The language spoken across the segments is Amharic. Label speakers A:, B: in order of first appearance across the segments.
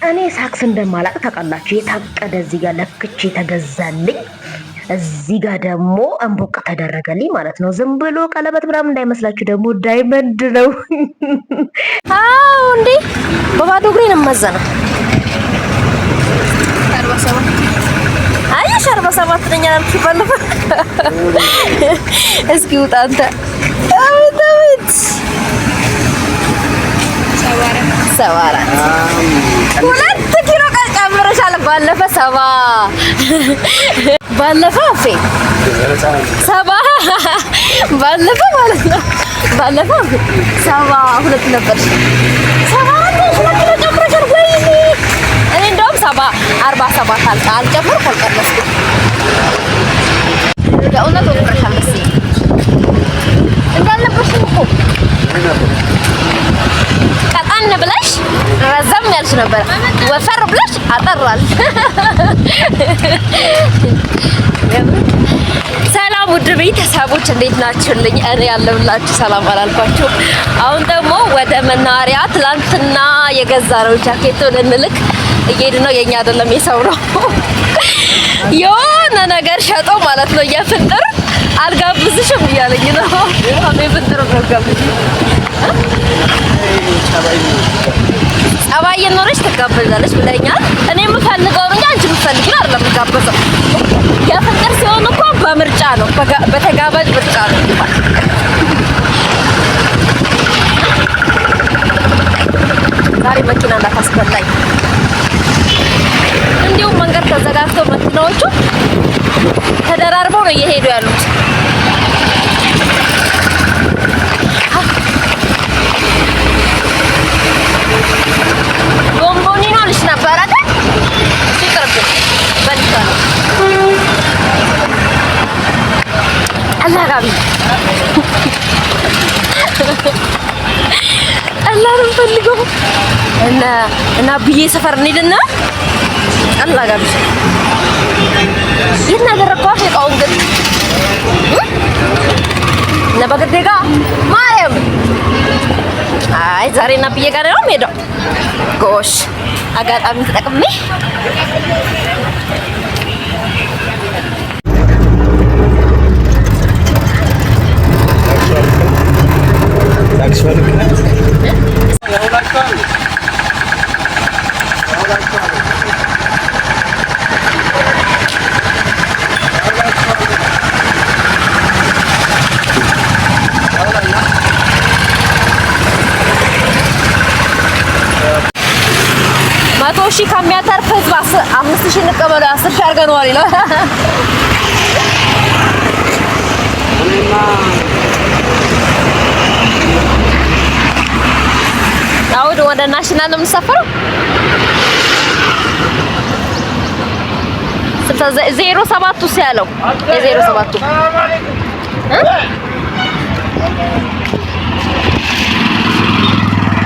A: እኔ ሳክስ እንደማላቅ ታውቃላችሁ። የታቀደ እዚህ ጋር ለክቼ ተገዛልኝ፣ እዚህ ጋር ደግሞ አንቦቅ ተደረገልኝ ማለት ነው። ዝም ብሎ ቀለበት ምናምን እንዳይመስላችሁ፣ ደግሞ ዳይመንድ ነው።
B: አዎ እንዴ በባዶ እግሬ ነው የማዘነው። አይ 47 ነኝ አልኩ ባለፈ። እስኪ ውጣ አንተ። አቤት ሰባራ 2 ኪሎ ጨምረሻል። ባለፈ 70 ባለፈ አፌ 70 ባለፈ ማለት ነው። ባለፈ 72 ነበር። 2 ኪሎ ጨምረሻል። ወይኔ እኔ እንደውም 47 አልጨመርኩ አልቀነስኩም። ለእውነት ወጥረሻል መሰለኝ እንዳልነበርሽም እኮ ቀጣን ብለሽ ረዘም ያልሽ ነበር። ወፈር ብለሽ አጠራል። ሰላም ውድ ቤተሰቦች እንዴት ናችሁልኝ? እኔ ያለሁላችሁ ሰላም አላልኳችሁ። አሁን ደግሞ ወደ መናኸሪያ ትላንትና የገዛነው ጃኬት ልንልክ እየሄድን ነው። የኛ አይደለም የሰው ነው። የሆነ ነገር ሸጦ ማለት ነው። የፍጥር አልጋብዝሽም እያለኝ ነው። የፍጥር ነው ጋብዝ ጸባይ የኖረች ትጋበዛለች ብለኛል። እኔ የምፈልገው ነው እንጂ አንቺ የምትፈልጊው አይደለም የምጋበዘው። የፍቅር ሲሆን እኮ በምርጫ ነው፣ በተጋባዥ ምርጫ ነው። ዛሬ መኪና እንዳታስበላኝ። እንዲሁም መንገድ ተዘጋግተው መኪናዎቹ ተደራርበው ነው እየሄዱ ያሉት። ቦምቦኒኖ ልሽ ነበር አይደል? ሲቀርብ በልታ አላጋቢ አላንም ፈልገው እና ብዬ ሰፈር እንሂድና አላጋቢ ይሄን አደረኳት። የቃውን ግን ለበገደጋ ማርያም አይ ዛሬ እና ብዬ ጋር ነው የምሄደው። ጎሽ አጋጣሚ ተጠቅሜ ሺህ ከሚያተርፍ ህዝብ 5000 እንቀበለው 10,000 አድርገነዋል ይላል። አውድ ወደ ናሽናል ነው የምንሰፈረው። 07 ውስጥ ያለው የ07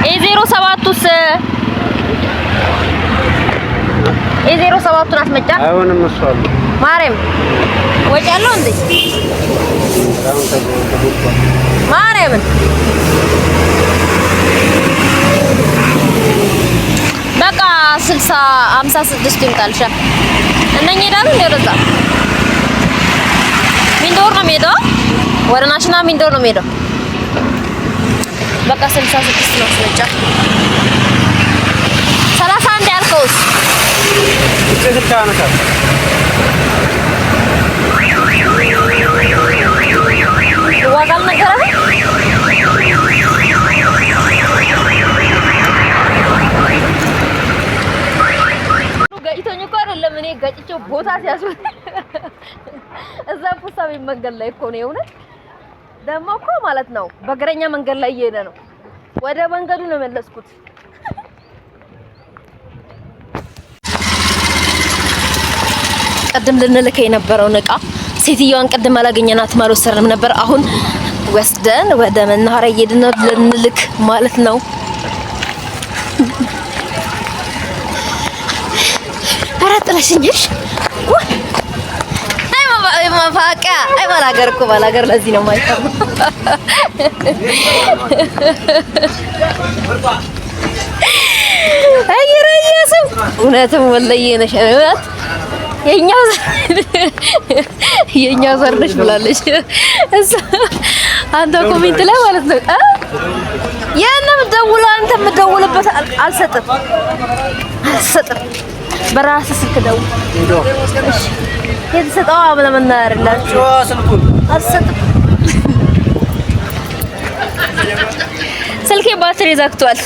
B: የ07 ውስጥ የ07ቱን አስመጫ አይሆንም። እሱ አለ ማርያም ወጪ ያለው እንዴ ማርያም በቃ 60 56 ይምጣልሻ። እነኚህ ዳሩ እንደዛ ሚንዶር ነው የሚሄደው ወደ ናሽናል ሚንዶር ነው የሚሄደው። በቃ 66 ነው አስመጫ። 31 ያልከውስ ዋጋል ነገር ገጭቶኝ እኮ አይደለም እኔ ገጭቼው ቦታ ሲያስወጣ እዛ ፑሳቤ መንገድ ላይ እኮ ነው። የእውነት ደግሞ እኮ ማለት ነው በእግረኛ መንገድ ላይ እየሄደ ነው። ወደ መንገዱ ነው መለስኩት። ቀደም ልንልክ የነበረውን እቃ ሴትዮዋን ቀደም አላገኘናትም አልወሰድንም ነበር። አሁን ወስደን ወደ መናኸሪያ እየሄድን ነው ልንልክ ማለት ነው። ኧረ ጥለሽኝሽ አይ ማፋቂያ አይ ባላገር እኮ ባላገር ለዚህ ነው የማይቀር አይ ረየሰው እውነትም ወለየ ነሽ እውነት የኛ ዘር ነሽ ብላለች እሷ አንተ ኮሜንት ላይ ማለት ነው የነም ደውላ አንተ የምትደውልበት አልሰጥም በራስ ስልክ ደውል እሺ የተሰጠው አብለ መናርላችሁ አልሰጥም ስልኬ ባትሪ ዘግቷል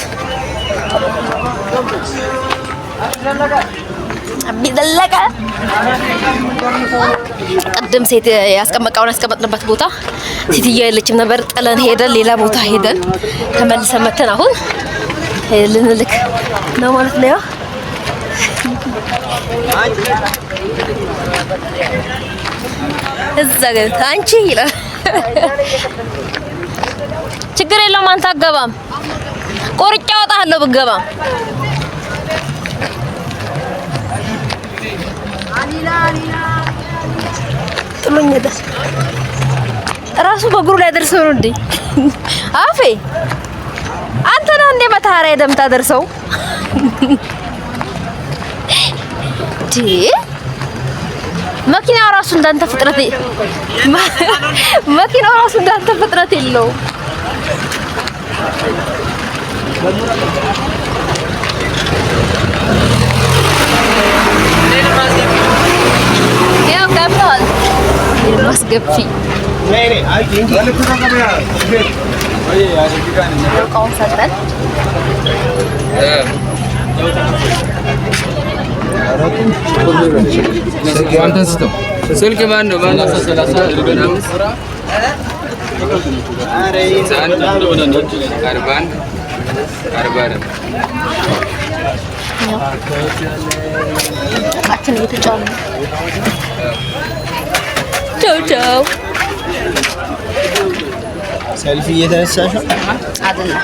B: ቢደለቀ ቀደም ሴት ያስቀመጥንበት ቦታ ሴትዮ የለችም ነበር ጥለን ሄደን ሌላ ቦታ ሄደን ተመልሰን መተን አሁን ልንልክ ነው ማለት ነው እዛ ግን አንቺ ይላል ችግር የለውም አንተ አገባም ቆርጬ አወጣለሁ ብገባም ጥሎኝ ደስ ራሱ በእግሩ ላይ ደርሰው ነው እንዴ አፌ አንተ ነህ እንዴ መታሪያ ደምታ ደርሰው ዲ መኪናው ራሱ እንዳንተ ፍጥረት መኪናው ራሱ እንዳንተ ፍጥረት የለው ያው ገብቷል ማስገቢ እቃውን ሰጠን
C: ስልክ ማን ነው
B: 40
D: ሰልፊ እየተነሳሽ
B: አይደለም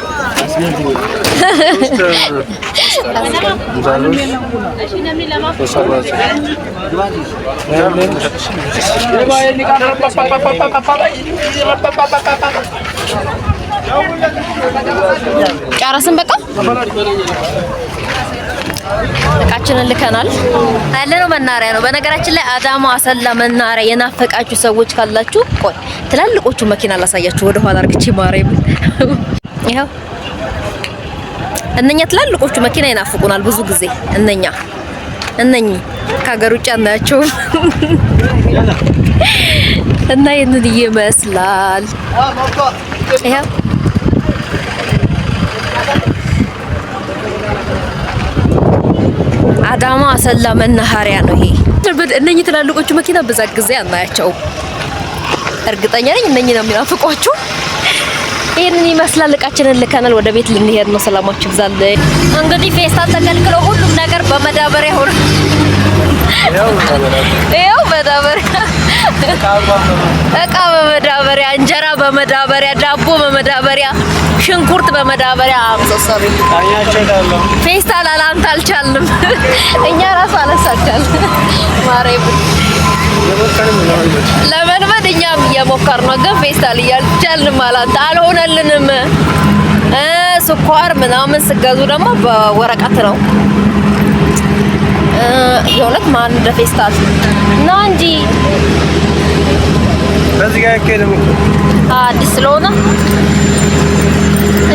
B: ጨረስን በቃ እቃችንን ልከናል ያለነው መናሪያ ነው በነገራችን ላይ አዳማ አሰላ መናሪያ የናፈቃችሁ ሰዎች ካላችሁ ቆይ ትላልቆቹ መኪና ላሳያችሁ ወደ ኋላ አርግቼ ማረም ይሄው እነኛ ትላልቆቹ መኪና ይናፍቁናል ብዙ ጊዜ እነኚህ ከሀገር ውጭ አናያቸው እና ይሄንን ይመስላል ይሄው አዳማ አሰላ መናኸሪያ ነው ይሄ እነኚህ ትላልቆቹ መኪና በዛ ጊዜ አናያቸው እርግጠኛ ነኝ እነኚህ ነው የሚናፍቋችሁ ይሄንን ይመስላል እቃችንን ልከናል ወደ ቤት ልንሄድ ነው ሰላማችሁ ይብዛል እንግዲህ ፌስታል ተከልክሎ ሁሉም ነገር በመዳበሪያ ሆነ ይኸው መዳበሪያ እቃ በመዳበሪያ እንጀራ በመዳበሪያ ዳቦ በመዳበሪያ ሽንኩርት በመዳበሪያ አምሶሶሪ ፌስታል አላንተ አልቻልንም እኛ ራሱ አለሳቻል ማረብ ለመልመድ እኛም እየሞከርነው ግን ፌስታል እያልቻልን ማለት አልሆነልንም ስኳር ምናምን ስገዙ ደግሞ በወረቀት ነው የሆነት ማን እንደ ፌስታል ነው እንጂ
D: በዚህ ጋር ከደም
B: አዲስ ስለሆነ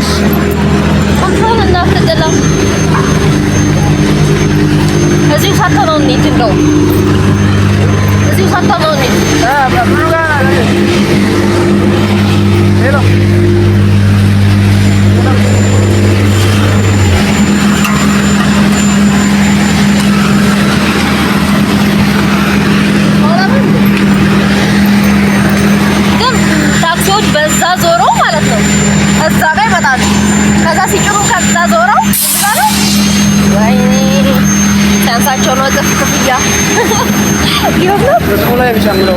B: እሺ ኮንትሮል እናፍጥላ እዚሁ ሳተነው ነው እዚሁ ሳተነው ነው በብሉ ጋር ሄሎ በዛ ዞሮ ማለት ነው እዛ ጋር ይመጣሉ ከዛ ሲጭሩ ከዛ ዞረው ይላሉ ወይኔ ሳንሳቸው ነው ተፍክፍያ ህዝቡ ላይ ቢጨምረው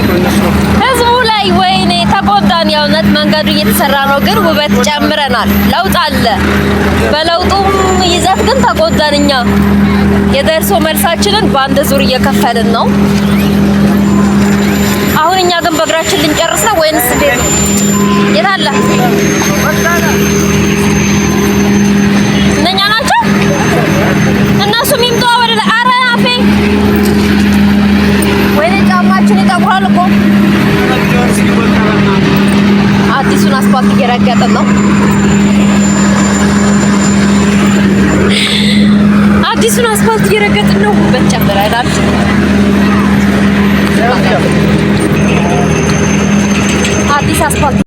B: ህዝቡ ላይ ወይኔ ተቆጣን ያውነት መንገዱ እየተሰራ ነው ግን ውበት ጨምረናል ለውጥ አለ በለውጡም ይዘት ግን ተቆጣን እኛ የደርሶ መልሳችንን በአንድ ዙር እየከፈልን ነው አሁን እኛ ግን በእግራችን ልንጨርስ ነው ወይንስ እንዴት የታለ እነኛ ናቸው እነሱ ሚምጧ ወደ ላይ አስፋልት እየረገጥን ነው። አዲሱን አስፋልት እየረገጥን ነው። ውበት ጨምረናል። አዲስ አስፋልት